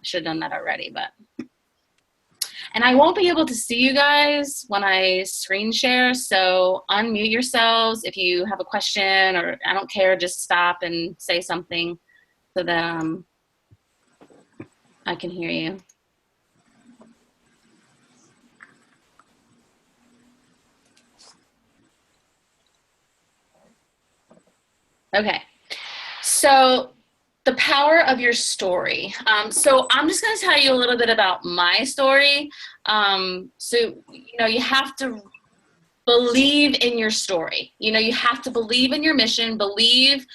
should have done that already, but. And I won't be able to see you guys when I screen share, so unmute yourselves if you have a question, or I don't care, just stop and say something so that I can hear you. Okay, so the power of your story. So I'm just going to tell you a little bit about my story. So, you know, you have to believe in your story. You know, you have to believe in your mission, believe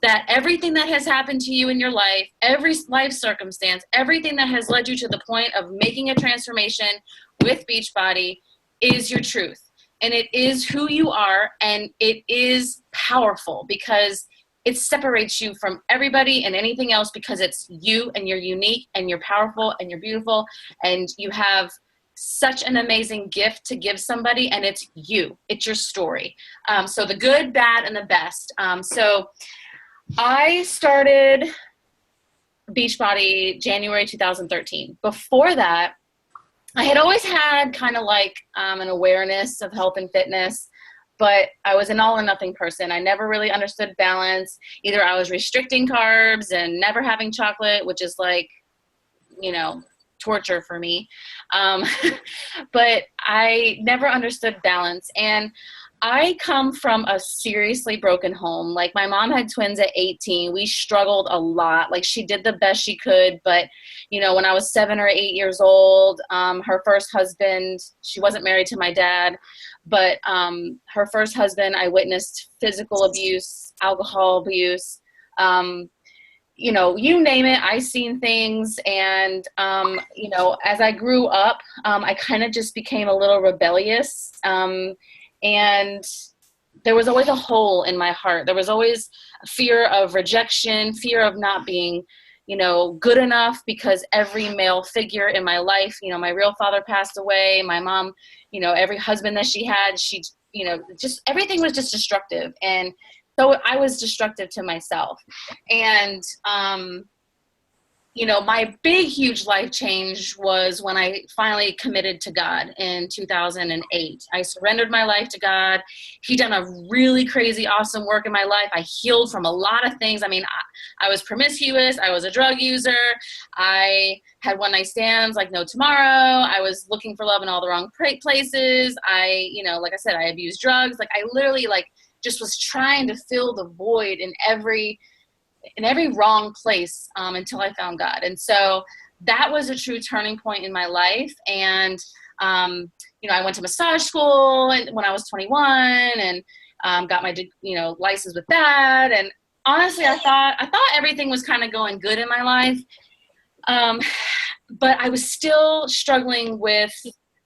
that everything that has happened to you in your life, every life circumstance, everything that has led you to the point of making a transformation with Beachbody is your truth. And it is who you are, and it is powerful because it separates you from everybody and anything else, because it's you, and you're unique, and you're powerful, and you're beautiful, and you have such an amazing gift to give somebody, and it's you. It's your story. So the good, bad, and the best. So I started Beachbody January 2013. Before that, I had always had kind of like an awareness of health and fitness, but I was an all or nothing person. I never really understood balance. Either I was restricting carbs and never having chocolate, which is like, you know, torture for me. But I never understood balance. And I come from a seriously broken home. Like, my mom had twins at 18. We struggled a lot. Like, she did the best she could. But, you know, when I was 7 or 8 years old, her first husband, she wasn't married to my dad, but her first husband, I witnessed physical abuse, alcohol abuse, you know, you name it, I seen things. And, you know, as I grew up, I kind of just became a little rebellious. And there was always a hole in my heart. There was always fear of rejection, fear of not being, you know, good enough, because every male figure in my life, you know, my real father passed away. My mom, you know, every husband that she had, she, you know, just everything was just destructive. And so I was destructive to myself. And, you know, my big, huge life change was when I finally committed to God in 2008. I surrendered my life to God. He done a really crazy, awesome work in my life. I healed from a lot of things. I mean, I was promiscuous. I was a drug user. I had one-night stands like no tomorrow. I was looking for love in all the wrong places. You know, like I said, I abused drugs. Like, I literally just was trying to fill the void in every wrong place until I found God. And so that was a true turning point in my life. And, you know, I went to massage school when I was 21, and got my, you know, license with that. And honestly, I thought everything was kind of going good in my life. But I was still struggling with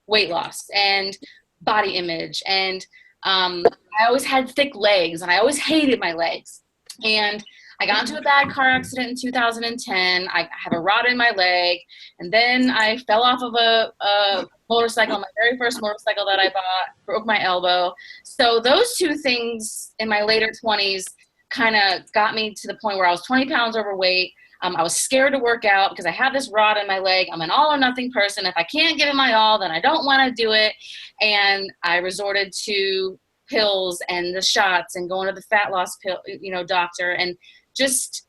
weight loss and body image. And I always had thick legs, and I always hated my legs. And I got into a bad car accident in 2010. I have a rod in my leg, and then I fell off of a motorcycle, my very first motorcycle that I bought, broke my elbow. So those two things in my later 20s kind of got me to the point where I was 20 pounds overweight. I was scared to work out because I have this rod in my leg. I'm an all or nothing person. If I can't give it my all, then I don't want to do it. And I resorted to pills and the shots and going to the fat loss pill, you know, doctor, and just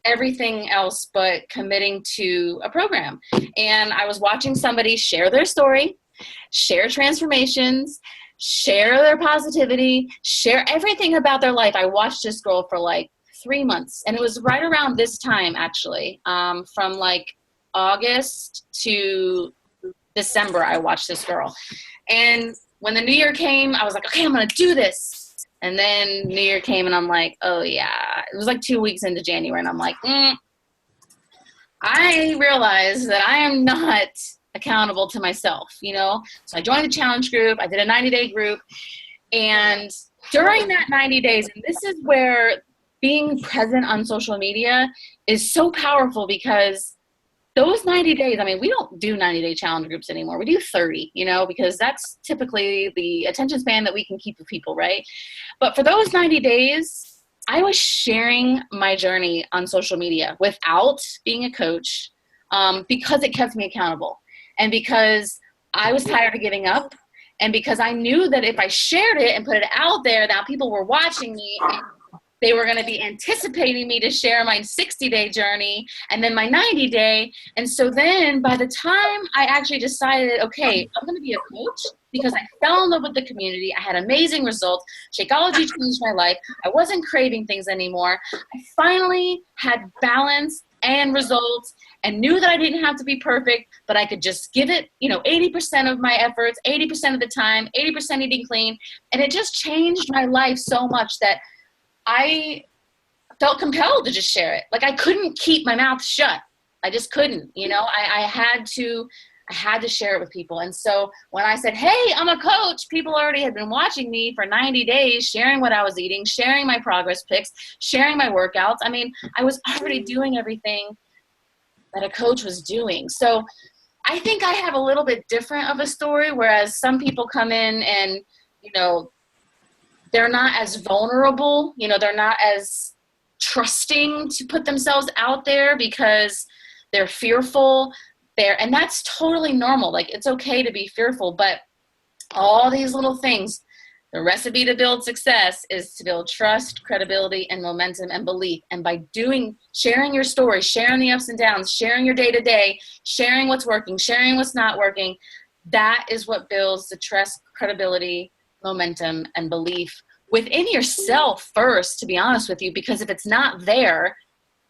everything else but committing to a program. And I was watching somebody share their story, share transformations, share their positivity, share everything about their life. I watched this girl for like 3 months, and it was right around this time, actually, from like August to December, I watched this girl. And when the new year came, I was like, okay, I'm going to do this. And then New Year came, and I'm like, oh yeah. It was like 2 weeks into January, and I'm like, I realized that I am not accountable to myself, you know? So I joined the challenge group. I did a 90-day group. And during that 90 days, and this is where being present on social media is so powerful, because those 90 days, I mean, we don't do 90-day challenge groups anymore. We do 30, you know, because that's typically the attention span that we can keep with people, right? But for those 90 days, I was sharing my journey on social media without being a coach, because it kept me accountable. And because I was tired of giving up. And because I knew that if I shared it and put it out there, now people were watching me and they were going to be anticipating me to share my 60-day journey and then my 90-day. And so then by the time I actually decided, okay, I'm going to be a coach because I fell in love with the community. I had amazing results. Shakeology changed my life. I wasn't craving things anymore. I finally had balance and results and knew that I didn't have to be perfect, but I could just give it, 80% of my efforts, 80% of the time, 80% eating clean. And it just changed my life so much that I felt compelled to just share it. Like I couldn't keep my mouth shut. I just couldn't, I had to share it with people. And so when I said, hey, I'm a coach, people already had been watching me for 90 days, sharing what I was eating, sharing my progress pics, sharing my workouts. I mean, I was already doing everything that a coach was doing. So I think I have a little bit different of a story, whereas some people come in and, they're not as vulnerable, they're not as trusting to put themselves out there because they're fearful. And that's totally normal. Like it's okay to be fearful, but all these little things, the recipe to build success is to build trust, credibility, and momentum and belief. And by sharing your story, sharing the ups and downs, sharing your day-to-day, sharing what's working, sharing what's not working, that is what builds the trust, credibility, momentum, and belief within yourself first, to be honest with you, because if it's not there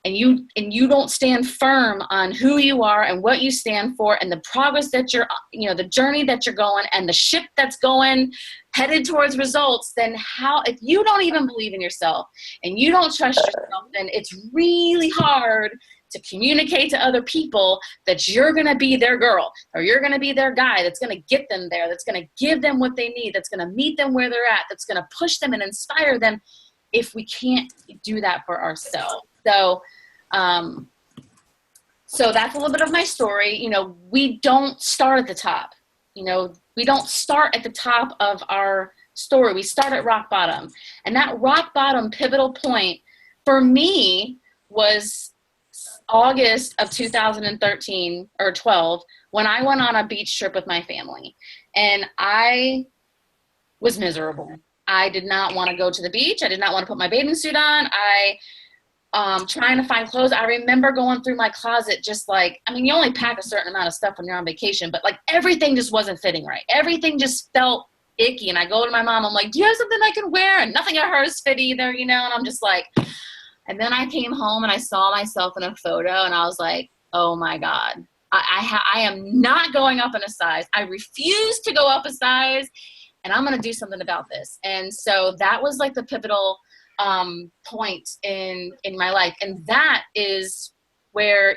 and you don't stand firm on who you are and what you stand for and the progress that you're, the journey that you're going and the ship that's going headed towards results, then if you don't even believe in yourself and you don't trust yourself, then it's really hard to communicate to other people that you're going to be their girl or you're going to be their guy that's going to get them there, that's going to give them what they need, that's going to meet them where they're at, that's going to push them and inspire them if we can't do that for ourselves. So that's a little bit of my story. We don't start at the top. We don't start at the top of our story. We start at rock bottom. And that rock bottom pivotal point for me was August of 2013 or 12 when I went on a beach trip with my family. And I was miserable. I did not want to go to the beach. I did not want to put my bathing suit on. Trying to find clothes. I remember going through my closet just you only pack a certain amount of stuff when you're on vacation, but everything just wasn't fitting right. Everything just felt icky. And I go to my mom, I'm like, do you have something I can wear? And nothing of hers fit either, and I'm just like, and then I came home and I saw myself in a photo and I was like, oh my God, I am not going up in a size. I refuse to go up a size and I'm going to do something about this. And so that was the pivotal point in my life. And that is where,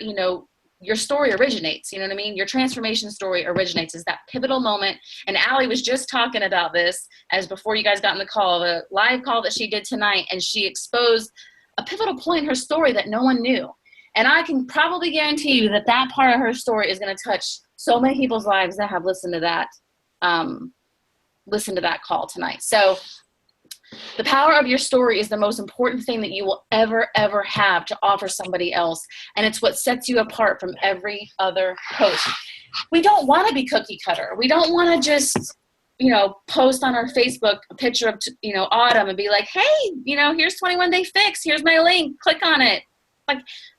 your story originates. You know what I mean? Your transformation story originates is that pivotal moment. And Allie was just talking about this as before you guys got in the live call that she did tonight. And she exposed a pivotal point in her story that no one knew. And I can probably guarantee you that part of her story is going to touch so many people's lives that have listened to that call tonight. So the power of your story is the most important thing that you will ever have to offer somebody else. And it's what sets you apart from every other coach. We don't want to be cookie cutter. We don't want to just, post on our Facebook a picture of, Autumn and be like, hey, here's 21 Day Fix. Here's my link. Click on it.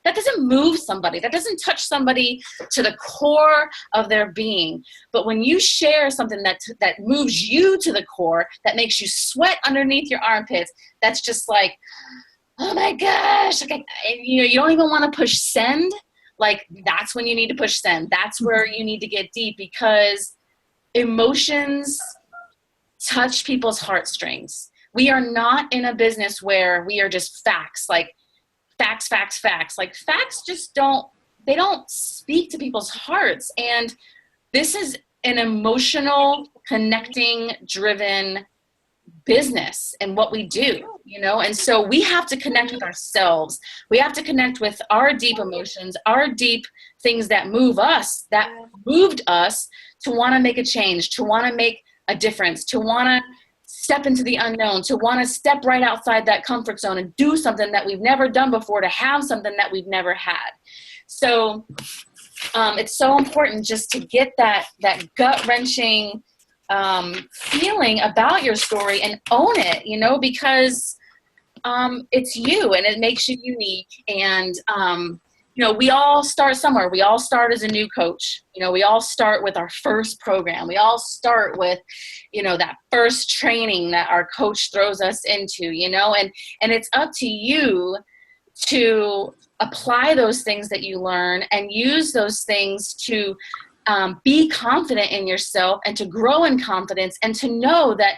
That doesn't move somebody. That doesn't touch somebody to the core of their being. But when you share something that moves you to the core, that makes you sweat underneath your armpits, that's just like, oh my gosh. You don't even want to push send. That's when you need to push send. That's where you need to get deep because emotions touch people's heartstrings. We are not in a business where we are just facts, facts. Facts just don't speak to people's hearts. And this is an emotional, connecting, driven business and what we do, and so we have to connect with ourselves. We have to connect with our deep emotions, our deep things that move us, that moved us to want to make a change, to want to make a difference, to want to step into the unknown, to want to step right outside that comfort zone and do something that we've never done before, to have something that we've never had. So it's so important just to get that gut-wrenching feeling about your story and own it, because it's you and it makes you unique. And we all start somewhere. We all start as a new coach. We all start with our first program. We all start with, that first training that our coach throws us into, and it's up to you to apply those things that you learn and use those things to be confident in yourself and to grow in confidence and to know that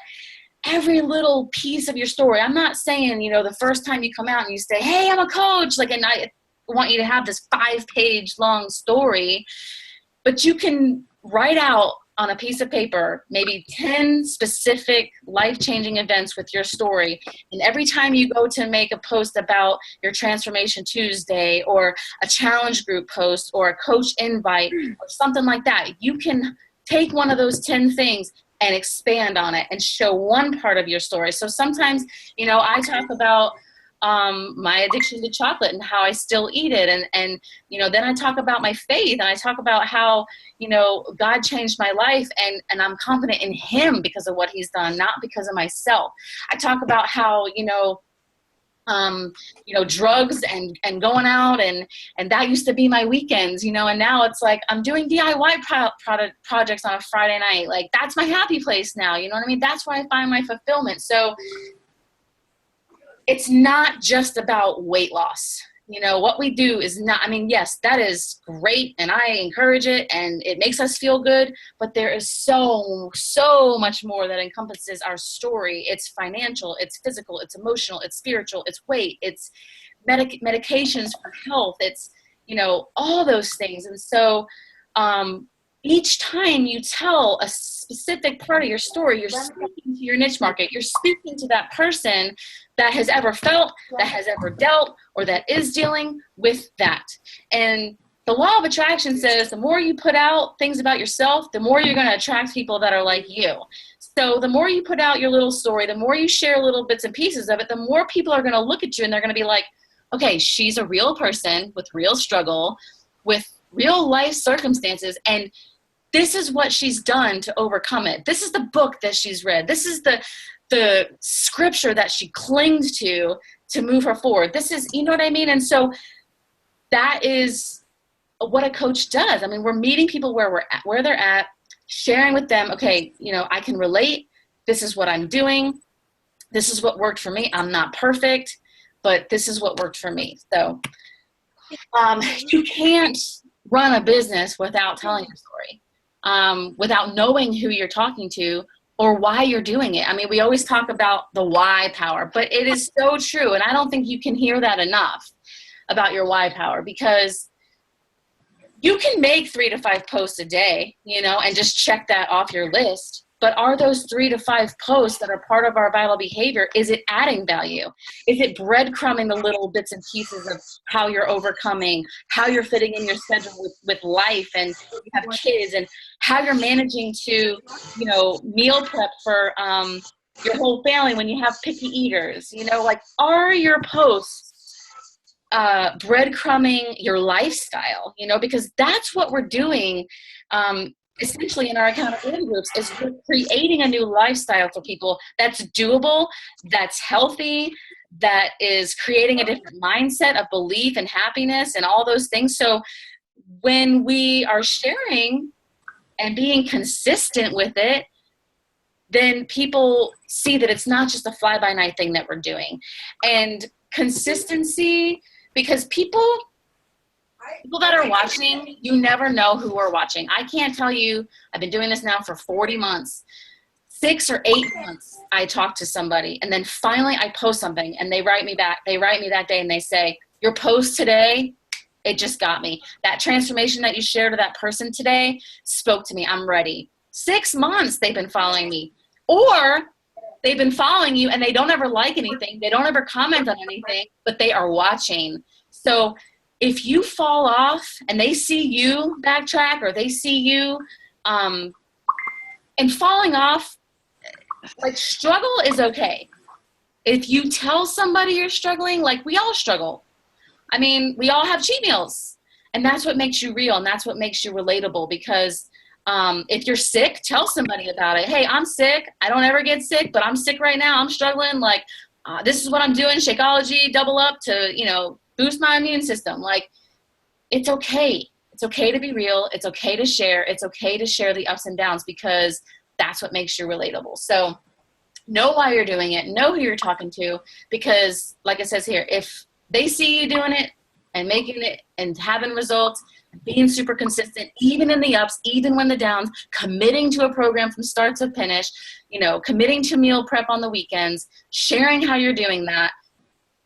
every little piece of your story. I'm not saying, the first time you come out and you say, hey, I'm a coach, and I want you to have this 5-page long story, but you can write out on a piece of paper maybe 10 specific life-changing events with your story. And every time you go to make a post about your Transformation Tuesday or a challenge group post or a coach invite or something like that, you can take one of those 10 things and expand on it and show one part of your story. So sometimes, I talk about my addiction to chocolate and how I still eat it. And then I talk about my faith and I talk about how, God changed my life and I'm confident in him because of what he's done, not because of myself. I talk about how, drugs and going out and that used to be my weekends, and now it's like I'm doing DIY projects on a Friday night. Like that's my happy place now. You know what I mean? That's where I find my fulfillment. So it's not just about weight loss. What we do is not, yes, that is great. And I encourage it and it makes us feel good, but there is so much more that encompasses our story. It's financial, it's physical, it's emotional, it's spiritual, it's weight, it's medications for health. It's, all those things. And so, each time you tell a specific part of your story, you're speaking to your niche market. You're speaking to that person that has ever felt, that has ever dealt, or that is dealing with that. And the law of attraction says the more you put out things about yourself, the more you're going to attract people that are like you. So the more you put out your little story, the more you share little bits and pieces of it, the more people are going to look at you and they're going to be like, okay, she's a real person with real struggle, with real life circumstances, and this is what she's done to overcome it. This is the book that she's read. This is the scripture that she clings to move her forward. This is, you know what I mean? And so that is what a coach does. We're meeting people where they're at, sharing with them, okay, I can relate. This is what I'm doing. This is what worked for me. I'm not perfect, but this is what worked for me. So you can't run a business without telling your story. Without knowing who you're talking to or why you're doing it. We always talk about the why power, but it is so true. And I don't think you can hear that enough about your why power, because you can make 3 to 5 posts a day, and just check that off your list. But are those 3 to 5 posts that are part of our vital behavior, is it adding value? Is it breadcrumbing the little bits and pieces of how you're overcoming, how you're fitting in your schedule with life, and you have kids, and how you're managing to, meal prep for your whole family when you have picky eaters? Are your posts breadcrumbing your lifestyle? Because that's what we're doing essentially in our accountability groups, is we're creating a new lifestyle for people that's doable, that's healthy, that is creating a different mindset of belief and happiness and all those things. So when we are sharing and being consistent with it, then people see that it's not just a fly-by-night thing that we're doing. And consistency, because people that are watching, you never know who are watching. I can't tell you, I've been doing this now for 40 months. 6 or 8 months, I talk to somebody, and then finally I post something, and they write me back. They write me that day, and they say, your post today, it just got me. That transformation that you shared to that person today spoke to me. I'm ready. 6 months they've been following me. Or they've been following you, and they don't ever like anything. They don't ever comment on anything, but they are watching. So if you fall off and they see you backtrack, or they see you and falling off, like, struggle is okay. If you tell somebody you're struggling, like, we all struggle. We all have cheat meals. And that's what makes you real, and that's what makes you relatable, because if you're sick, tell somebody about it. Hey, I'm sick. I don't ever get sick, but I'm sick right now. I'm struggling. Like, this is what I'm doing. Shakeology, double up to, boost my immune system. Like, it's okay. It's okay to be real. It's okay to share. It's okay to share the ups and downs, because that's what makes you relatable. So know why you're doing it. Know who you're talking to, because like it says here, if they see you doing it and making it and having results, being super consistent, even in the ups, even when the downs, committing to a program from start to finish, committing to meal prep on the weekends, sharing how you're doing that,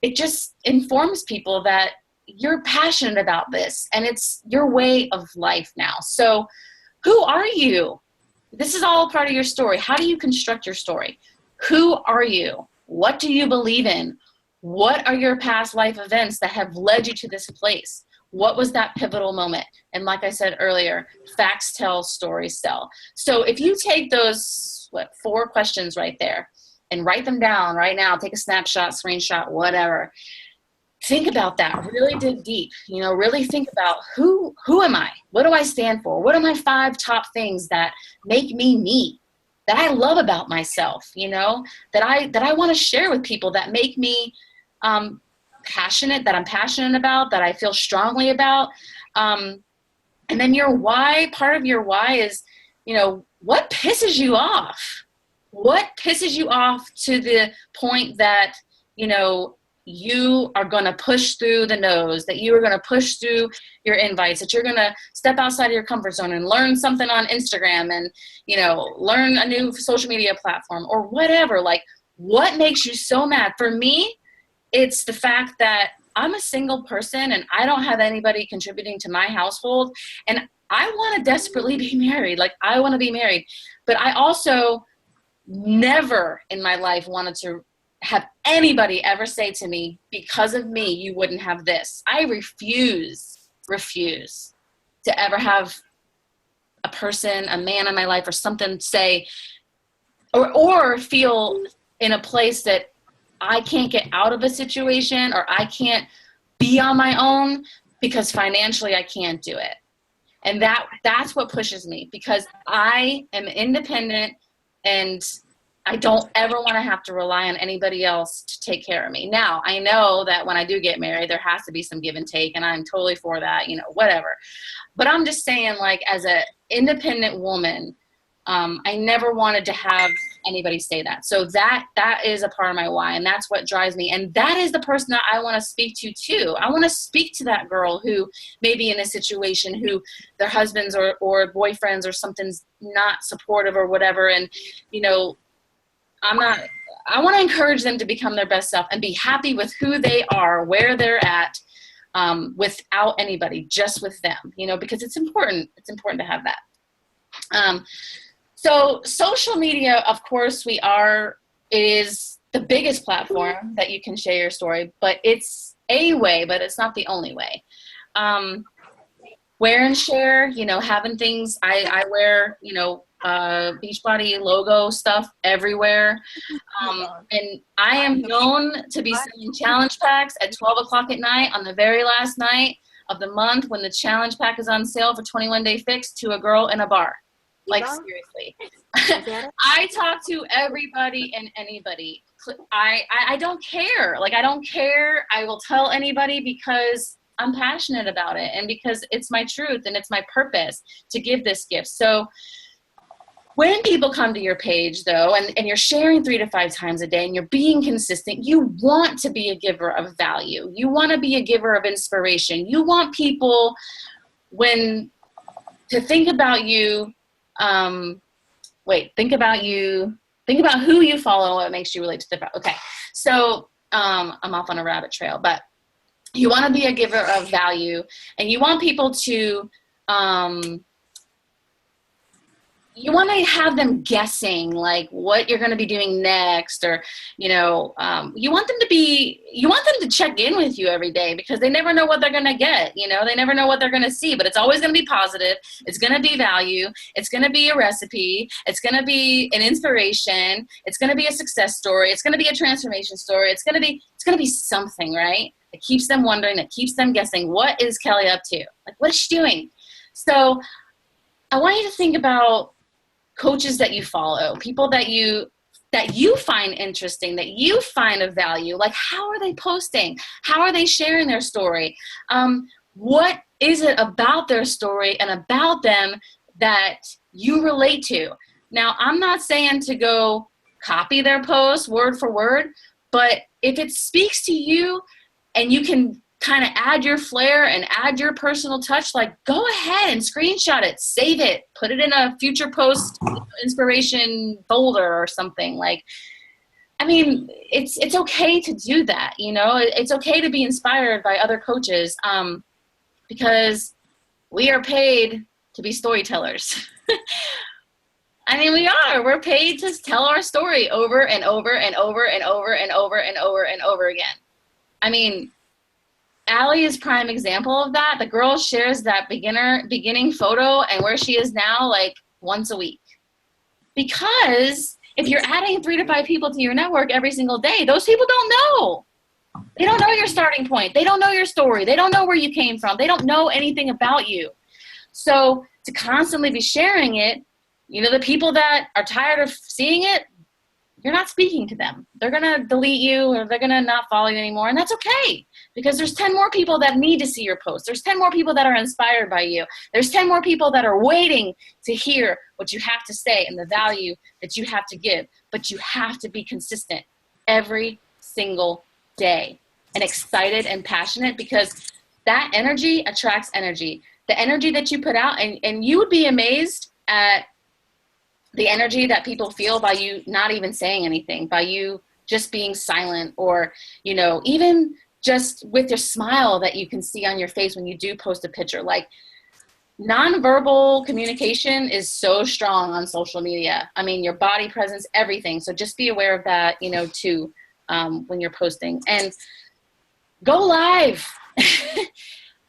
it just informs people that you're passionate about this and it's your way of life now. So who are you? This is all part of your story. How do you construct your story? Who are you? What do you believe in? What are your past life events that have led you to this place? What was that pivotal moment? And like I said earlier, facts tell, stories tell. So if you take those, 4 questions right there and write them down right now, take a snapshot, screenshot, whatever. Think about that. Really dig deep. Really think about who am I? What do I stand for? What are my 5 top things that make me me? That I love about myself, that I want to share with people, that make me passionate, that I'm passionate about, that I feel strongly about. And then your why, part of your why is, what pisses you off? What pisses you off to the point that, you are going to push through the no's, that you are going to push through your invites, that you're going to step outside of your comfort zone and learn something on Instagram and, learn a new social media platform or whatever. Like, what makes you so mad? For me, it's the fact that I'm a single person and I don't have anybody contributing to my household. And I want to desperately be married. Like, I want to be married. But I also never in my life wanted to have anybody ever say to me, because of me, you wouldn't have this. I refuse to ever have a person, a man in my life or something say, or feel in a place that I can't get out of a situation or I can't be on my own because financially I can't do it. And that's what pushes me, because I am independent and I don't ever want to have to rely on anybody else to take care of me. Now, I know that when I do get married, there has to be some give and take, and I'm totally for that, whatever. But I'm just saying, like, as an independent woman, I never wanted to have anybody say that. So that is a part of my why, and that's what drives me. And that is the person that I want to speak to too. I want to speak to that girl who may be in a situation who their husbands or boyfriends or something's not supportive or whatever. And, I want to encourage them to become their best self and be happy with who they are, where they're at, without anybody, just with them, because it's important. It's important to have that. So social media, of course, it is the biggest platform that you can share your story, but it's a way, but it's not the only way. Wear and share, having things, I wear, Beachbody logo stuff everywhere. And I am known to be selling challenge packs at 12 o'clock at night on the very last night of the month when the challenge pack is on sale for 21-day fix to a girl in a bar. Like, seriously. I talk to everybody and anybody. I don't care. Like, I don't care. I will tell anybody because I'm passionate about it and because it's my truth and it's my purpose to give this gift. So when people come to your page, though, and you're sharing 3 to 5 times a day and you're being consistent, you want to be a giver of value. You want to be a giver of inspiration. You want people to think about you. Think about who you follow and what makes you relate to the, okay. So I'm off on a rabbit trail, but you want to be a giver of value and you want people to, you want to have them guessing like what you're going to be doing next, or, you want them to check in with you every day because they never know what they're going to get. They never know what they're going to see, but it's always going to be positive. It's going to be value. It's going to be a recipe. It's going to be an inspiration. It's going to be a success story. It's going to be a transformation story. It's going to be something, right? It keeps them wondering. It keeps them guessing, what is Kelly up to? Like, what is she doing? So I want you to think about coaches that you follow, people that you find interesting, that you find of value. Like, how are they posting? How are they sharing their story? What is it about their story and about them that you relate to? Now, I'm not saying to go copy their post word for word, but if it speaks to you and you can kind of add your flair and add your personal touch, like, go ahead and screenshot it, save it, put it in a future post inspiration folder or something. Like, I mean, it's okay to do that. It's okay to be inspired by other coaches, because we are paid to be storytellers. I mean, we're paid to tell our story over and over and over and over and over and over and over again. I mean, Allie is prime example of that. The girl shares that beginning photo and where she is now, like, once a week. Because if you're adding 3 to 5 people to your network every single day, those people don't know. They don't know your starting point. They don't know your story. They don't know where you came from. They don't know anything about you. So to constantly be sharing it, the people that are tired of seeing it, you're not speaking to them. They're going to delete you, or they're going to not follow you anymore. And that's okay, because there's 10 more people that need to see your post. There's 10 more people that are inspired by you. There's 10 more people that are waiting to hear what you have to say and the value that you have to give. But you have to be consistent every single day and excited and passionate, because that energy attracts energy. The energy that you put out, and you would be amazed at the energy that people feel by you not even saying anything, by you just being silent, or, even just with your smile that you can see on your face when you do post a picture. Like, nonverbal communication is so strong on social media. I mean, your body presence, everything. So just be aware of that, too, when you're posting. And go live.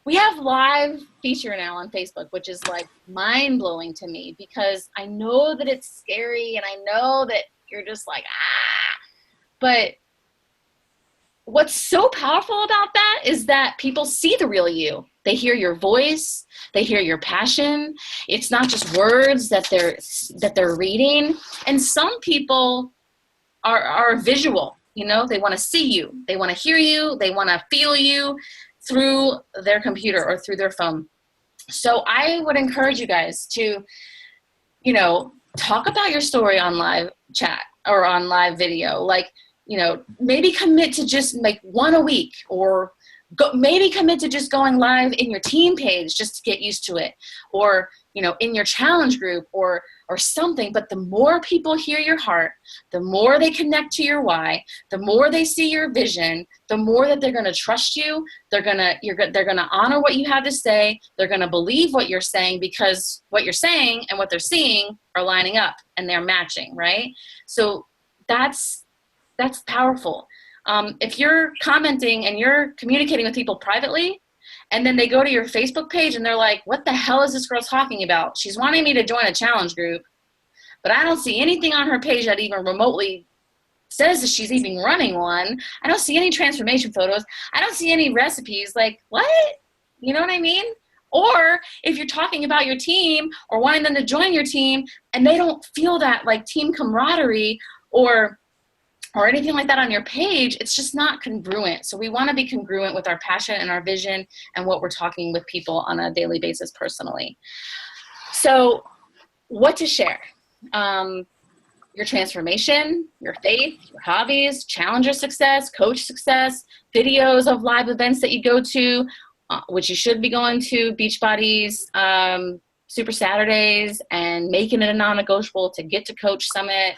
We have live feature now on Facebook, which is like mind-blowing to me, because I know that it's scary and I know that you're just like, but what's so powerful about that is that people see the real you. They hear your voice, they hear your passion. It's not just words that they're reading. And some people are visual, they want to see you, they want to hear you, they want to feel you through their computer or through their phone. So I would encourage you guys to, talk about your story on live chat or on live video. Like, maybe commit to just like one a week, or maybe commit to just going live in your team page just to get used to it, or, in your challenge group or something. But the more people hear your heart, the more they connect to your why, the more they see your vision, the more that they're going to trust you. They're going to honor what you have to say. They're going to believe what you're saying, because what you're saying and what they're seeing are lining up and they're matching, right? So that's powerful. If you're commenting and you're communicating with people privately, and then they go to your Facebook page and they're like, what the hell is this girl talking about? She's wanting me to join a challenge group, but I don't see anything on her page that even remotely says that she's even running one. I don't see any transformation photos. I don't see any recipes. Like, what? You know what I mean? Or if you're talking about your team or wanting them to join your team and they don't feel that like team camaraderie or anything like that on your page, it's just not congruent. So we want to be congruent with our passion and our vision and what we're talking with people on a daily basis personally. So what to share? Your transformation, your faith, your hobbies, challenger success, coach success, videos of live events that you go to, which you should be going to, Beachbody's Super Saturdays, and making it a non-negotiable to get to Coach Summit.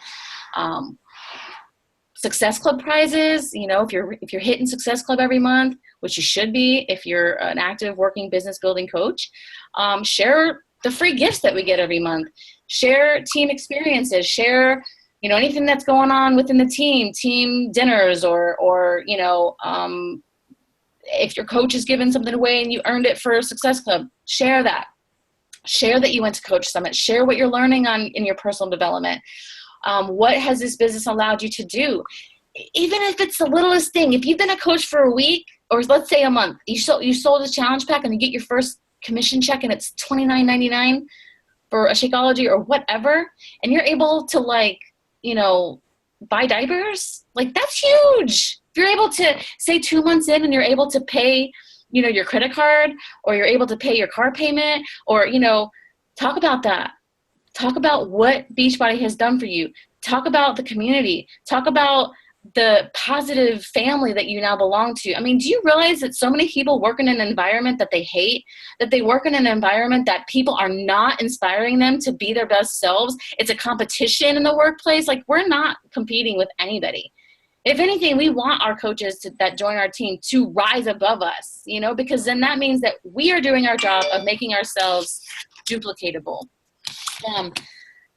Success Club prizes, if you're hitting Success Club every month, which you should be if you're an active working business building coach, share the free gifts that we get every month. Share team experiences. Share, anything that's going on within the team dinners, or if your coach is giving something away and you earned it for Success Club, share that. Share that you went to Coach Summit. Share what you're learning in your personal development. What has this business allowed you to do? Even if it's the littlest thing. If you've been a coach for a week, or let's say a month, you sold a challenge pack and you get your first commission check and it's $29.99 for a Shakeology or whatever, and you're able to like, buy diapers, like that's huge. If you're able to say 2 months in and you're able to pay, your credit card, or you're able to pay your car payment, or, talk about that. Talk about what Beachbody has done for you. Talk about the community. Talk about the positive family that you now belong to. I mean, do you realize that so many people work in an environment that they hate, that they work in an environment that people are not inspiring them to be their best selves? It's a competition in the workplace. Like, we're not competing with anybody. If anything, we want our coaches that join our team to rise above us, because then that means that we are doing our job of making ourselves duplicatable.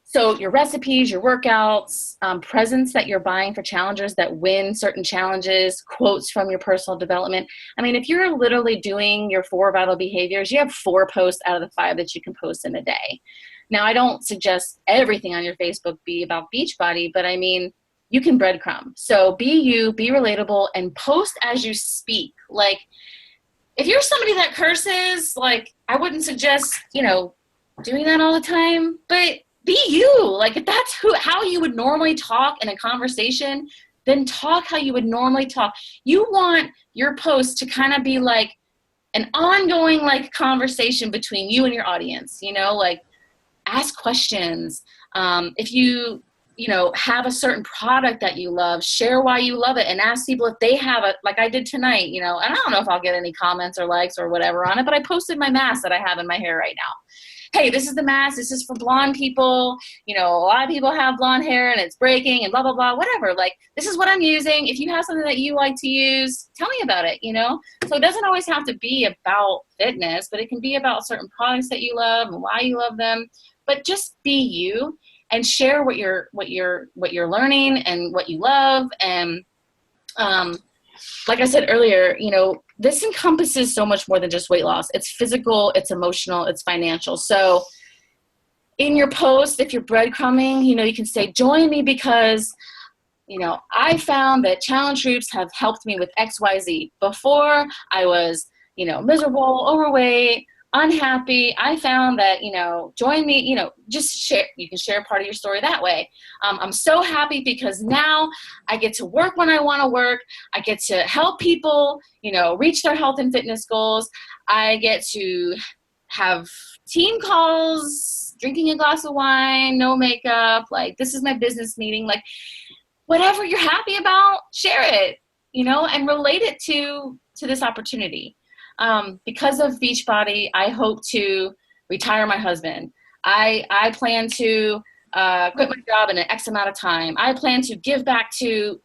So your recipes, your workouts, presents that you're buying for challengers that win certain challenges, quotes from your personal development. I mean, if you're literally doing your 4 vital behaviors, you have 4 posts out of the 5 that you can post in a day. Now, I don't suggest everything on your Facebook be about Beachbody, but I mean, you can breadcrumb. So be you, be relatable, and post as you speak. Like, if you're somebody that curses, like, I wouldn't suggest, doing that all the time, but be you. Like, if that's how you would normally talk in a conversation, then talk how you would normally talk. You want your post to kind of be like an ongoing, like, conversation between you and your audience, like, ask questions. If you have a certain product that you love, share why you love it and ask people if they have it, like I did tonight, and I don't know if I'll get any comments or likes or whatever on it, but I posted my mask that I have in my hair right now. Hey, this is the mask. This is for blonde people. A lot of people have blonde hair and it's breaking and blah, blah, blah, whatever. Like, this is what I'm using. If you have something that you like to use, tell me about it, So it doesn't always have to be about fitness, but it can be about certain products that you love and why you love them. But just be you and share what you're learning and what you love. And like I said earlier, this encompasses so much more than just weight loss. It's physical, it's emotional, it's financial. So in your post, if you're breadcrumbing, you can say, join me because, I found that challenge groups have helped me with XYZ. Before I was, miserable, overweight, unhappy. I found that, join me, just share. You can share part of your story that way. I'm so happy because now I get to work when I want to work. I get to help people, reach their health and fitness goals. I get to have team calls, drinking a glass of wine, no makeup. Like, this is my business meeting. Like, whatever you're happy about, share it, and relate it to this opportunity. Because of Beachbody, I hope to retire my husband. I plan to quit my job in an X amount of time. I plan to give back to,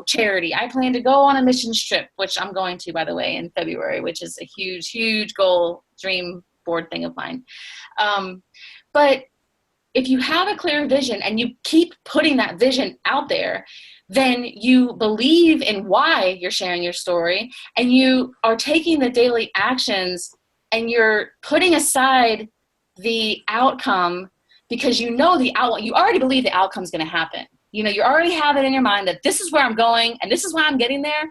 charity. I plan to go on a missions trip, which I'm going to, by the way, in February, which is a huge, huge goal, dream board thing of mine. But if you have a clear vision and you keep putting that vision out there, then you believe in why you're sharing your story and you are taking the daily actions and you're putting aside the outcome because you already believe the outcome is going to happen. You already have it in your mind that this is where I'm going and this is why I'm getting there.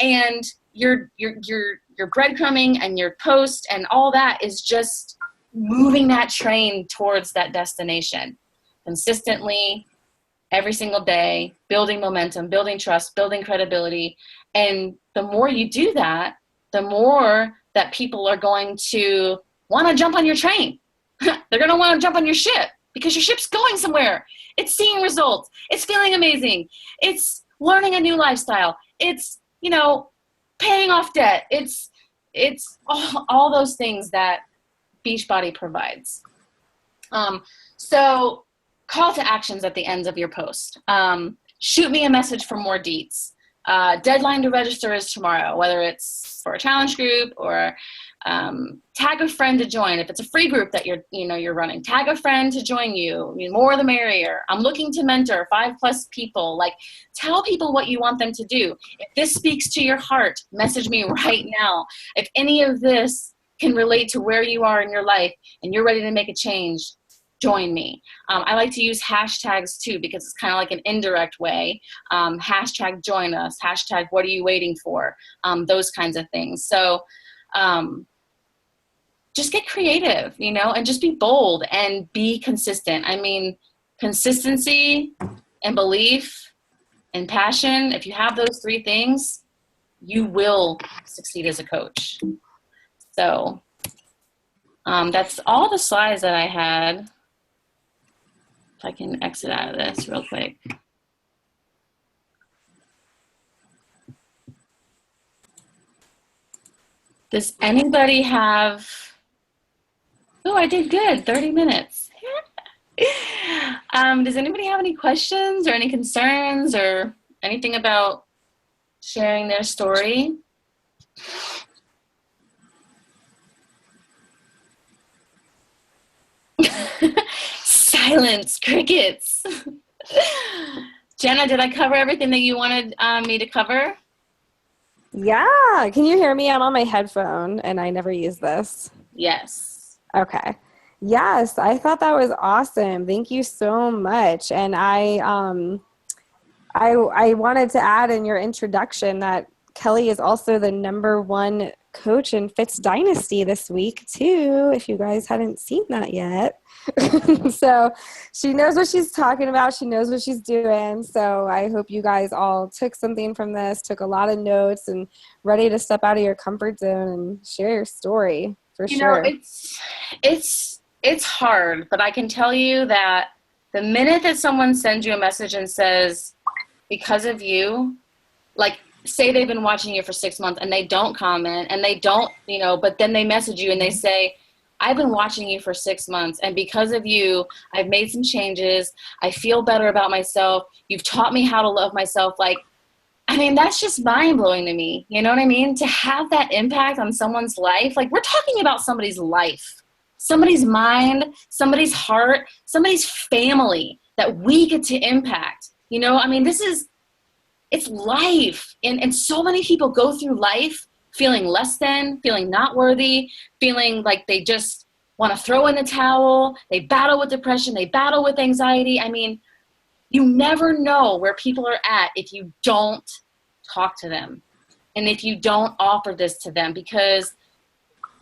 And your breadcrumbing and your post and all that is just moving that train towards that destination consistently, every single day, building momentum, building trust, building credibility. And the more you do that, the more that people are going to want to jump on your train. They're going to want to jump on your ship because your ship's going somewhere. It's seeing results. It's feeling amazing. It's learning a new lifestyle. It's, paying off debt. It's all those things that Beachbody provides. So call to actions at the ends of your post. Shoot me a message for more deets. Deadline to register is tomorrow, whether it's for a challenge group or tag a friend to join. If it's a free group that you're running, tag a friend to join you. More the merrier. I'm looking to mentor 5+ people. Like, tell people what you want them to do. If this speaks to your heart, message me right now. If any of this can relate to where you are in your life and you're ready to make a change, join me. I like to use hashtags too, because it's kind of like an indirect way. Hashtag join us, hashtag what are you waiting for? Those kinds of things. So just get creative, you know, and just be bold and be consistent. I mean, consistency and belief and passion, if you have those three things, you will succeed as a coach. So that's all the slides that I had. If I can exit out of this real quick. Does anybody have, oh, I did good, 30 minutes. Does anybody have any questions or any concerns or anything about sharing their story? Silence, crickets. Jenna, did I cover everything that you wanted me to cover? Yeah. Can you hear me? I'm on my headphone and I never use this. Yes. Okay. Yes, I thought that was awesome. Thank you so much. And I wanted to add in your introduction that Kelly is also the #1 coach in Fitz Dynasty this week too, if you guys hadn't seen that yet. So she knows what she's talking about. She knows what she's doing. So I hope you guys all took something from this, took a lot of notes, and ready to step out of your comfort zone and share your story for sure. You know, it's hard, but I can tell you that the minute that someone sends you a message and says, because of you, like say they've been watching you for 6 months and they don't comment and they don't, you know, but then they message you and they say, I've been watching you for 6 months and because of you, I've made some changes. I feel better about myself. You've taught me how to love myself. Like, I mean, that's just mind blowing to me. You know what I mean? To have that impact on someone's life, like we're talking about somebody's life, somebody's mind, somebody's heart, somebody's family that we get to impact. You know, I mean, it's life. And so many people go through life feeling less than, feeling not worthy, feeling like they just want to throw in the towel. They battle with depression. They battle with anxiety. I mean, you never know where people are at if you don't talk to them and if you don't offer this to them, because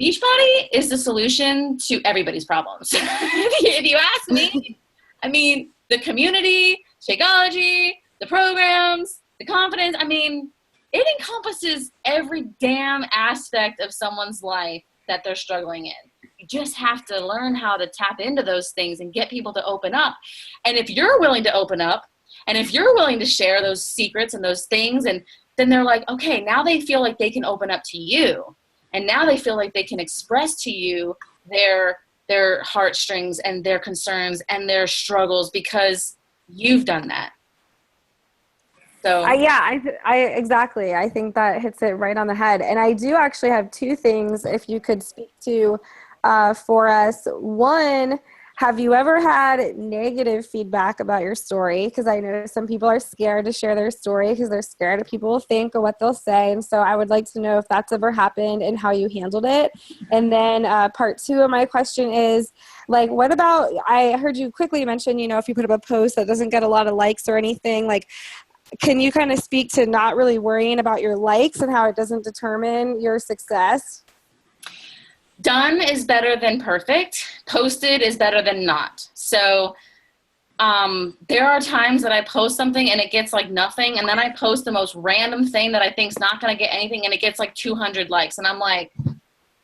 Beachbody is the solution to everybody's problems. If you ask me, I mean, the community, Shakeology, the programs, the confidence, I mean, it encompasses every damn aspect of someone's life that they're struggling in. You just have to learn how to tap into those things and get people to open up. And if you're willing to open up, and if you're willing to share those secrets and those things, and then they're like, okay, now they feel like they can open up to you. And now they feel like they can express to you their heartstrings and their concerns and their struggles because you've done that. So I exactly. I think that hits it right on the head. And I do actually have 2 things if you could speak to for us. One, have you ever had negative feedback about your story? Because I know some people are scared to share their story because they're scared of people will think or what they'll say. And so I would like to know if that's ever happened and how you handled it. And then part 2 of my question is, like, what about, I heard you quickly mention, you know, if you put up a post that doesn't get a lot of likes or anything, like, can you kind of speak to not really worrying about your likes and how it doesn't determine your success? Done is better than perfect. Posted is better than not. So there are times that I post something and it gets like nothing. And then I post the most random thing that I think is not going to get anything and it gets like 200 likes. And I'm like,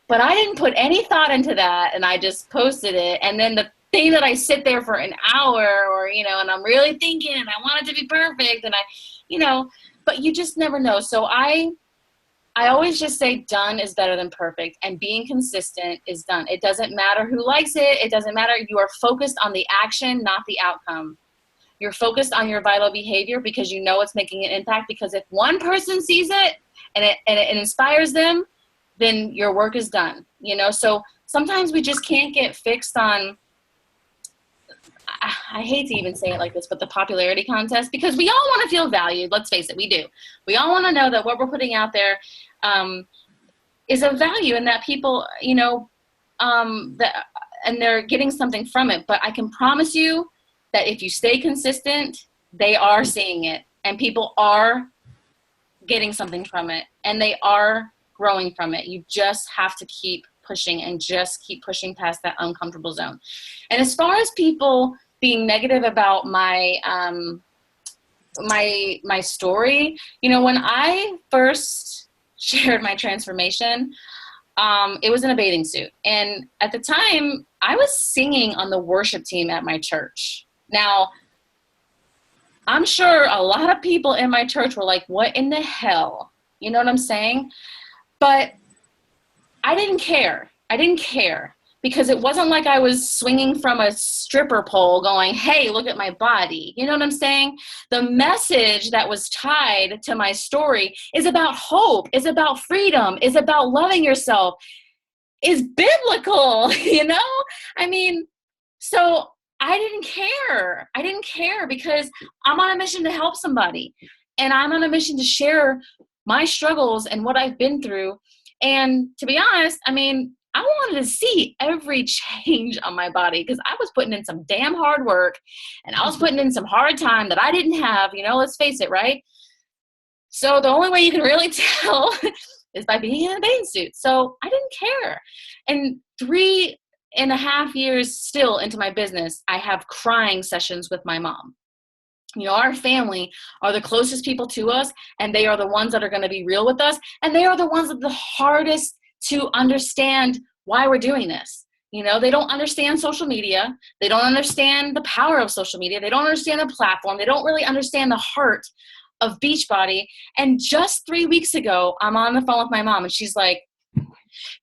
but I didn't put any thought into that. And I just posted it. And then the thing that I sit there for an hour or, you know, and I'm really thinking and I want it to be perfect and I, you know, but you just never know. So I always just say done is better than perfect, and being consistent is done. It doesn't matter who likes it. It doesn't matter. You are focused on the action, not the outcome. You're focused on your vital behavior because you know it's making an impact, because if one person sees it and it inspires them, then your work is done, you know? So sometimes we just can't get fixed on, I hate to even say it like this, but the popularity contest, because we all want to feel valued. Let's face it, we do. We all want to know that what we're putting out there is of value and that people, you know, that and they're getting something from it. But I can promise you that if you stay consistent, they are seeing it, and people are getting something from it, and they are growing from it. You just have to keep pushing and just keep pushing past that uncomfortable zone. And as far as people being negative about my my story, you know, when I first shared my transformation, it was in a bathing suit. And at the time, I was singing on the worship team at my church. Now, I'm sure a lot of people in my church were like, what in the hell? You know what I'm saying? But I didn't care. I didn't care, because it wasn't like I was swinging from a stripper pole going, hey, look at my body. You know what I'm saying? The message that was tied to my story is about hope, is about freedom, is about loving yourself, is biblical, you know? I mean, so I didn't care. I didn't care, because I'm on a mission to help somebody, and I'm on a mission to share my struggles and what I've been through. And to be honest, I mean, I wanted to see every change on my body, because I was putting in some damn hard work, and I was putting in some hard time that I didn't have, you know, let's face it, right? So the only way you can really tell is by being in a bathing suit. So I didn't care. And 3.5 years still into my business, I have crying sessions with my mom. You know, our family are the closest people to us, and they are the ones that are going to be real with us. And they are the ones that are the hardest to understand why we're doing this. You know, they don't understand social media. They don't understand the power of social media. They don't understand the platform. They don't really understand the heart of Beachbody. And just 3 weeks ago, I'm on the phone with my mom, and she's like,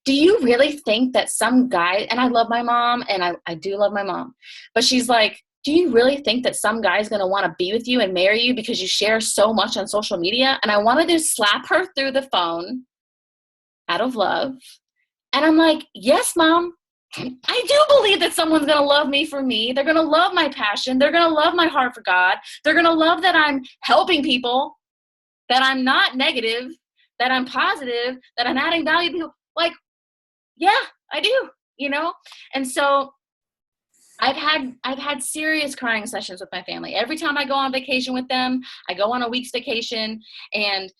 do you really think that some guy, and I love my mom, and I do love my mom, but she's like, do you really think that some guy is going to want to be with you and marry you because you share so much on social media? And I wanted to slap her through the phone out of love. And I'm like, yes, Mom, I do believe that someone's going to love me for me. They're going to love my passion. They're going to love my heart for God. They're going to love that I'm helping people, that I'm not negative, that I'm positive, that I'm adding value to people. Like, yeah, I do, you know? And so I've had serious crying sessions with my family. Every time I go on vacation with them, I go on a week's vacation, and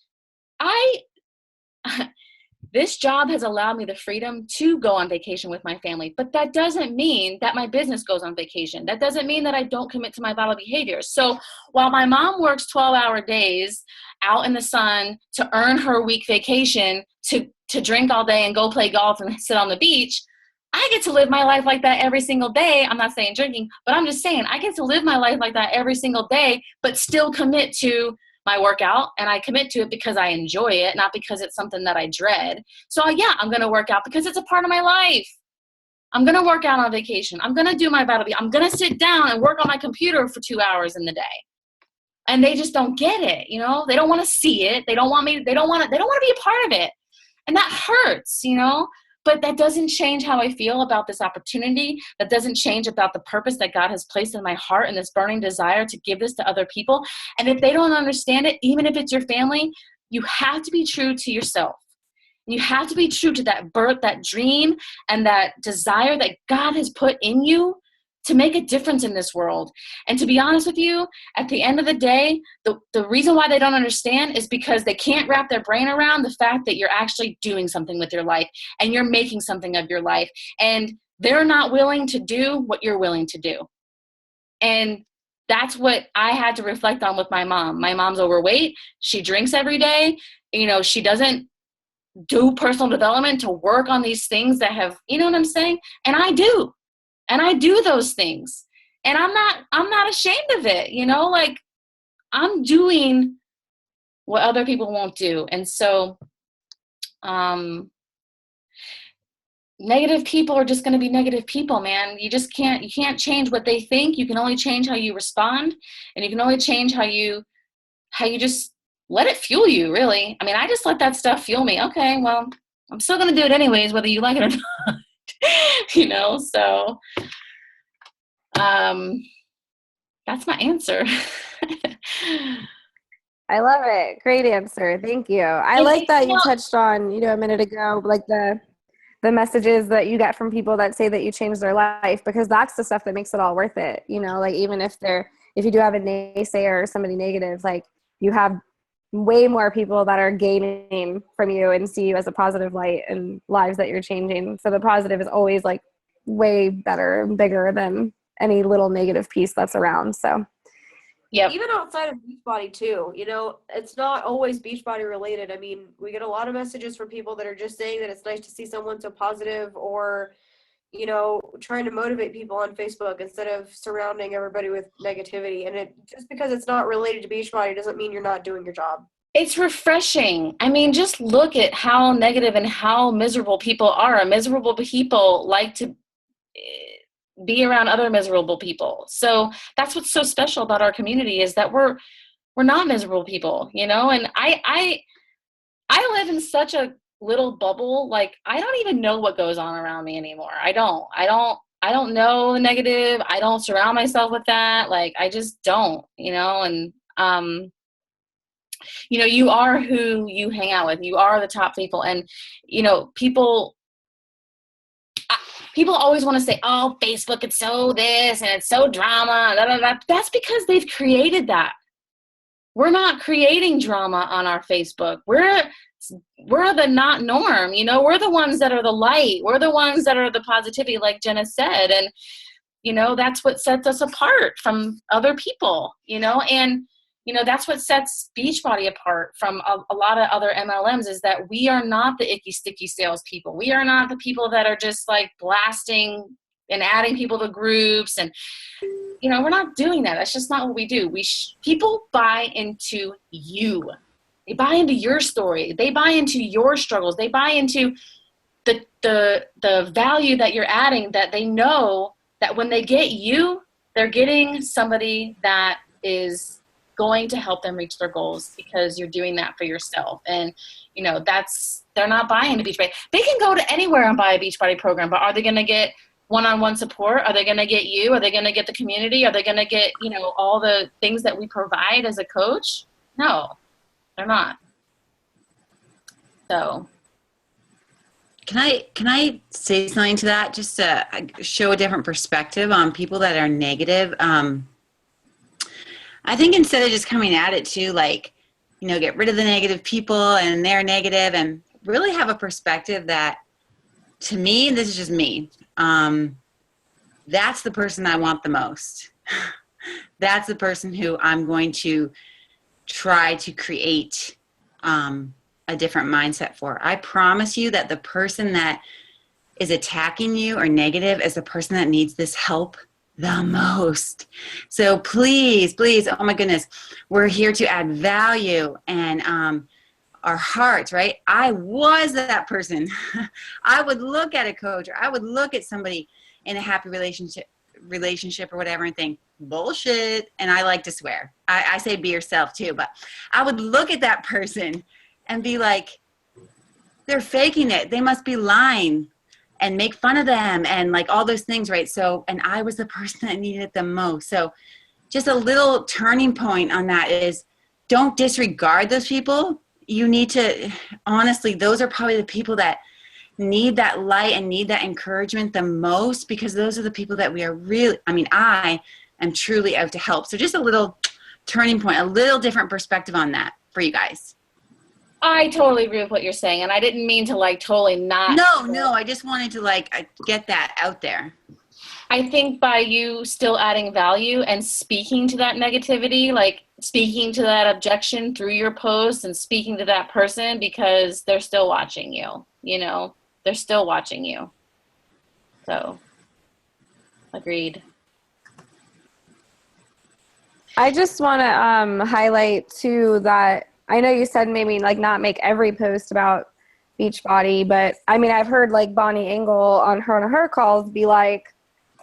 this job has allowed me the freedom to go on vacation with my family, but that doesn't mean that my business goes on vacation. That doesn't mean that I don't commit to my vital behaviors. So while my mom works 12-hour days out in the sun to earn her week vacation, to drink all day and go play golf and sit on the beach, I get to live my life like that every single day. I'm not saying drinking, but I'm just saying I get to live my life like that every single day, but still commit to my workout. And I commit to it because I enjoy it, not because it's something that I dread. So yeah, I'm going to work out because it's a part of my life. I'm going to work out on vacation. I'm going to do my vital behavior. I'm going to sit down and work on my computer for 2 hours in the day. And they just don't get it. You know, they don't want to see it. They don't want to be a part of it. And that hurts, you know. But that doesn't change how I feel about this opportunity. That doesn't change about the purpose that God has placed in my heart and this burning desire to give this to other people. And if they don't understand it, even if it's your family, you have to be true to yourself. You have to be true to that birth, that dream, and that desire that God has put in you to make a difference in this world. And to be honest with you, at the end of the day, the reason why they don't understand is because they can't wrap their brain around the fact that you're actually doing something with your life and you're making something of your life. And they're not willing to do what you're willing to do. And that's what I had to reflect on with my mom. My mom's overweight. She drinks every day. You know, she doesn't do personal development to work on these things that have, you know what I'm saying? And I do. And I do those things, and I'm not ashamed of it. You know, like I'm doing what other people won't do. And so, negative people are just going to be negative people, man. You can't change what they think. You can only change how you respond, and you can only change how you just let it fuel you, really. I mean, I just let that stuff fuel me. Okay, well, I'm still going to do it anyways, whether you like it or not. You know, so that's my answer. I love it. Great answer. Thank you. I like that you touched on, a minute ago, like the the messages that you get from people that say that you changed their life, because that's the stuff that makes it all worth it. You know, like even if you do have a naysayer or somebody negative, like you have way more people that are gaining from you and see you as a positive light and lives that you're changing. So the positive is always like way better and bigger than any little negative piece that's around. So yeah, even outside of Beachbody too, you know, it's not always Beachbody related. I mean, we get a lot of messages from people that are just saying that it's nice to see someone so positive, or, you know, trying to motivate people on Facebook instead of surrounding everybody with negativity. And it just because it's not related to Beachbody doesn't mean you're not doing your job. it's refreshing. I mean, just look at how negative and how miserable people are. Miserable people like to be around other miserable people. So that's what's so special about our community, is that we're not miserable people, you know. And I live in such a little bubble. Like, I don't even know what goes on around me anymore. I don't know the negative. I don't surround myself with that. Like, I just don't, you know. And you know, you are who you hang out with. You are the top people. And you know, people always want to say, oh, Facebook, it's so this and it's so drama. Blah, blah, blah. That's because they've created that. We're not creating drama on our Facebook. We're the not norm, you know. We're the ones that are the light. We're the ones that are the positivity, like Jenna said. And, you know, that's what sets us apart from other people, you know. And, you know, that's what sets Beachbody apart from a lot of other MLMs, is that we are not the icky, sticky salespeople. We are not the people that are just like blasting and adding people to groups. And, you know, we're not doing that. That's just not what we do. People buy into you. They buy into your story. They buy into your struggles. They buy into the value that you're adding, that they know that when they get you, they're getting somebody that is going to help them reach their goals, because you're doing that for yourself. And, you know, they're not buying the Beachbody. They can go to anywhere and buy a Beachbody program, but are they going to get one-on-one support? Are they going to get you? Are they going to get the community? Are they going to get, you know, all the things that we provide as a coach? No, they're not. So Can I say something to that, just to show a different perspective on people that are negative? I think instead of just coming at it too, like, you know, get rid of the negative people and they're negative, and really have a perspective that, to me, this is just me, that's the person I want the most. That's the person who I'm going to try to create a different mindset for. I promise you that the person that is attacking you or negative is the person that needs this help the most. So please, oh my goodness, we're here to add value and our hearts, right? I was that person. I would look at a coach, or I would look at somebody in a happy relationship or whatever and think, bullshit. And I like to swear. I say be yourself too, but I would look at that person and be like, they're faking it. They must be lying, and make fun of them and like all those things, right? So, and I was the person that needed it the most. So just a little turning point on that is, don't disregard those people. You need to, honestly, those are probably the people that need that light and need that encouragement the most, because those are the people that we are really, I am truly out to help. So just a little turning point, a little different perspective on that for you guys. I totally agree with what you're saying, and I didn't mean to like totally not. No, I just wanted to like get that out there. I think by you still adding value and speaking to that negativity, like speaking to that objection through your post and speaking to that person, because they're still watching you, you know, they're still watching you. So, agreed. I just want to highlight too that I know you said maybe like not make every post about Beachbody, but I mean, I've heard like Bonnie Engel on her calls be like,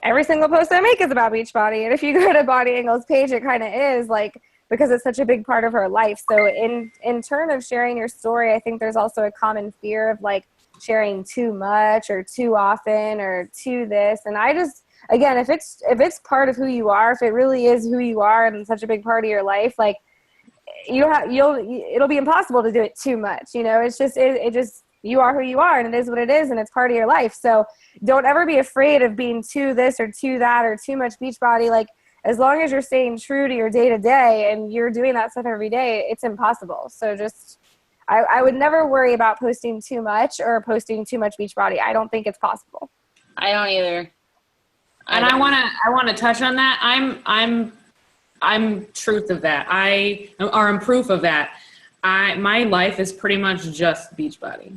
every single post I make is about Beachbody. And if you go to Bonnie Engel's page, it kind of is, like, because it's such a big part of her life. So in turn of sharing your story, I think there's also a common fear of like sharing too much or too often or too this. And I just, again, if it's part of who you are, if it really is who you are and such a big part of your life, like, it'll be impossible to do it too much. You know, it's just, it just, you are who you are, and it is what it is, and it's part of your life. So don't ever be afraid of being too this or too that or too much Beachbody. Like, as long as you're staying true to your day-to-day and you're doing that stuff every day, it's impossible. So just, I would never worry about posting too much or posting too much Beachbody. I don't think it's possible. I don't either. And I want to touch on that. I'm truth of that. I'm proof of that. My life is pretty much just Beachbody.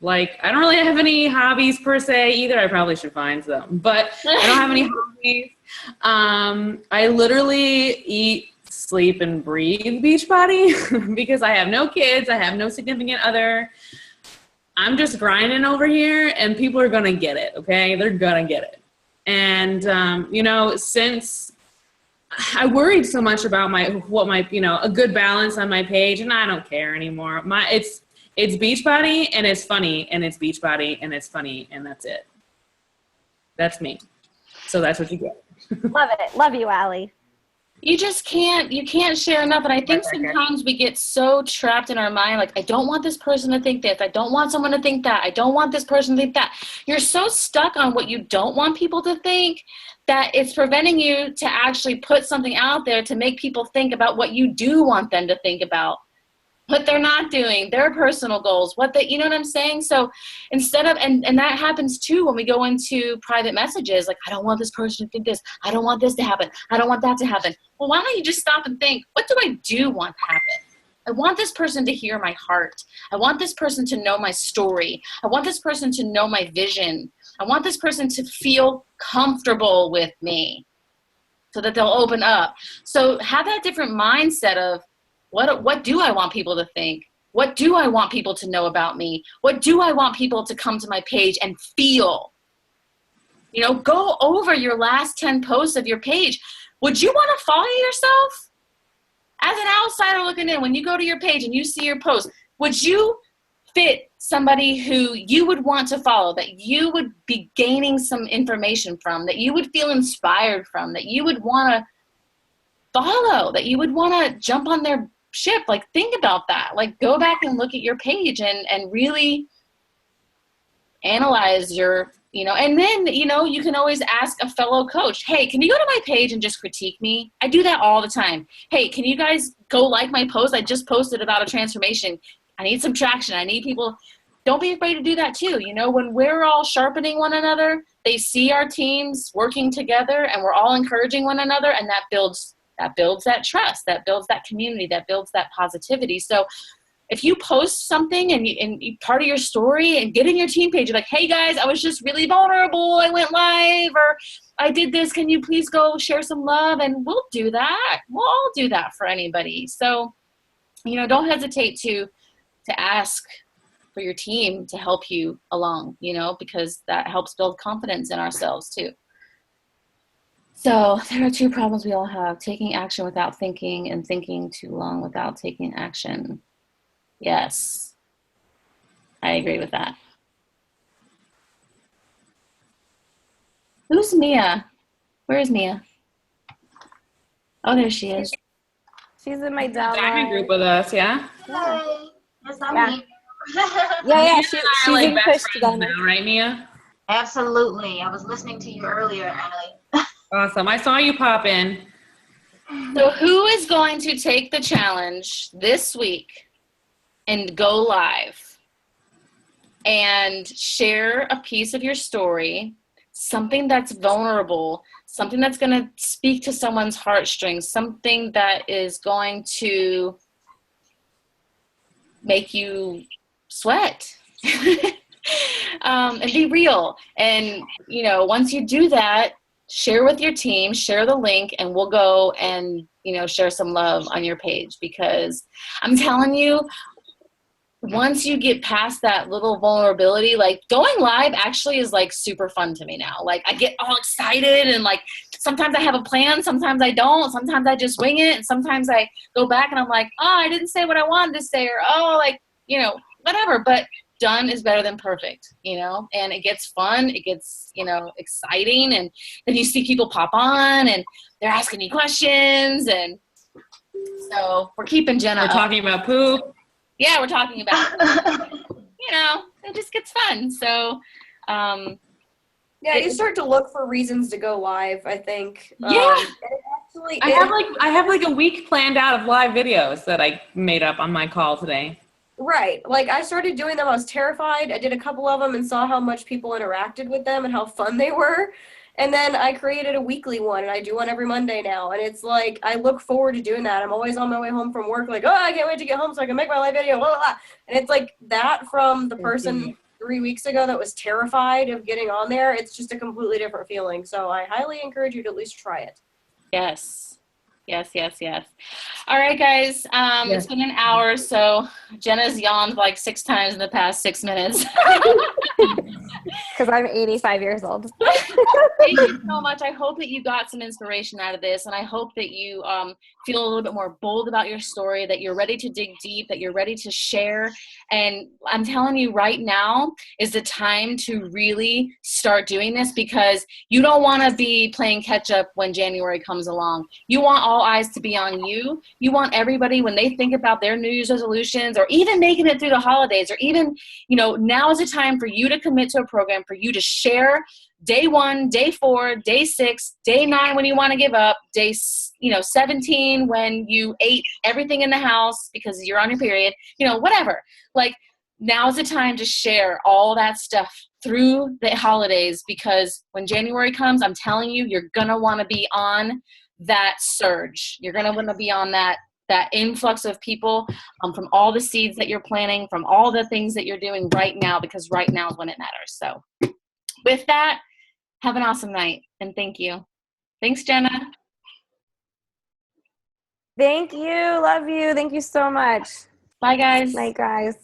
Like, I don't really have any hobbies per se either. I probably should find some, but I don't have any hobbies. I literally eat, sleep, and breathe Beachbody because I have no kids. I have no significant other. I'm just grinding over here, and people are going to get it, okay? They're going to get it. And, since I worried so much about a good balance on my page, and I don't care anymore. It's Beachbody, and it's funny, and it's Beachbody, and it's funny, and that's it. That's me. So that's what you get. Love it. Love you, Allie. You can't share enough. And I think sometimes we get so trapped in our mind, like, I don't want this person to think this. I don't want someone to think that. I don't want this person to think that. You're so stuck on what you don't want people to think that it's preventing you to actually put something out there to make people think about what you do want them to think about, what they're not doing, their personal goals, you know what I'm saying? So instead of, and that happens too when we go into private messages, like, I don't want this person to think this. I don't want this to happen. I don't want that to happen. Well, why don't you just stop and think, what do I do want to happen? I want this person to hear my heart. I want this person to know my story. I want this person to know my vision. I want this person to feel comfortable with me so that they'll open up. So have that different mindset of, what do I want people to think? What do I want people to know about me? What do I want people to come to my page and feel? Go over your last 10 posts of your page. Would you want to follow yourself? As an outsider looking in, when you go to your page and you see your post, would you fit somebody who you would want to follow, that you would be gaining some information from, that you would feel inspired from, that you would want to follow, that you would want to jump on their ship? Like, think about that. Like, go back and look at your page and really analyze your, and then, you can always ask a fellow coach, hey, can you go to my page and just critique me? I do that all the time. Hey, can you guys go like my post? I just posted about a transformation. I need some traction. I need people. Don't be afraid to do that too. When we're all sharpening one another, they see our teams working together and we're all encouraging one another, and that builds that trust, that builds that community, that builds that positivity. So if you post something and you part of your story and get in your team page, you're like, hey guys, I was just really vulnerable. I went live, or I did this. Can you please go share some love? And we'll do that. We'll all do that for anybody. So, don't hesitate to ask for your team to help you along, because that helps build confidence in ourselves too. So there are two problems we all have: taking action without thinking and thinking too long without taking action. Yes, I agree with that. Who's Mia? Where is Mia? Oh, there she is. She's in my Diamond group download. with us, yeah? Hi. Yes, I'm Yeah. here. Yeah, You she's and I are in like push best friends together. now, right, Mia? Absolutely. I was listening to you earlier, Allie. Awesome. I saw you pop in. So who is going to take the challenge this week and go live and share a piece of your story, something that's vulnerable, something that's going to speak to someone's heartstrings, something that is going to make you sweat and be real. And, once you do that, share with your team, share the link, and we'll go and, share some love on your page, because I'm telling you, once you get past that little vulnerability, like, going live actually is like super fun to me now. Like, I get all excited, and like, sometimes I have a plan, sometimes I don't, sometimes I just wing it, and sometimes I go back and I'm like, oh, I didn't say what I wanted to say, or whatever. But done is better than perfect, and it gets fun, it gets, exciting, and then you see people pop on and they're asking you questions, and so we're keeping Jenna We're up. talking about poop. Yeah, we're talking about, it just gets fun. So, Yeah, you start to look for reasons to go live, I think. Yeah. And it actually, I have like a week planned out of live videos that I made up on my call today. right. Like I started doing them. I was terrified. I did a couple of them and saw how much people interacted with them and how fun they were. And then I created a weekly one, and I do one every Monday now. And it's like I look forward to doing that. I'm always on my way home from work, like, oh, I can't wait to get home so I can make my live video. Blah, blah, blah. And it's like that from the person 3 weeks ago that was terrified of getting on there. It's just a completely different feeling. So I highly encourage you to at least try it. Yes. Yes, yes, yes. All right, guys. It's been an hour, so Jenna's yawned like 6 times in the past 6 minutes. Because I'm 85 years old. Thank you so much. I hope that you got some inspiration out of this, and I hope that you feel a little bit more bold about your story, that you're ready to dig deep, that you're ready to share. And I'm telling you right now is the time to really start doing this, because you don't want to be playing catch up when January comes along. You want all eyes to be on you. You want everybody, when they think about their New Year's resolutions, or even making it through the holidays, or even, now is the time for you to commit to a program, for you to share day 1, day 4, day 6, day 9 when you want to give up, day 17 when you ate everything in the house because you're on your period, whatever. Like, now is the time to share all that stuff through the holidays, because when January comes, I'm telling you, you're going to want to be on that surge. You're going to want to be on that influx of people, from all the seeds that you're planting, from all the things that you're doing right now, because right now is when it matters. So with that, have an awesome night, and thank you. Thanks, Jenna. Thank you. Love you. Thank you so much. Bye, guys. Night, guys.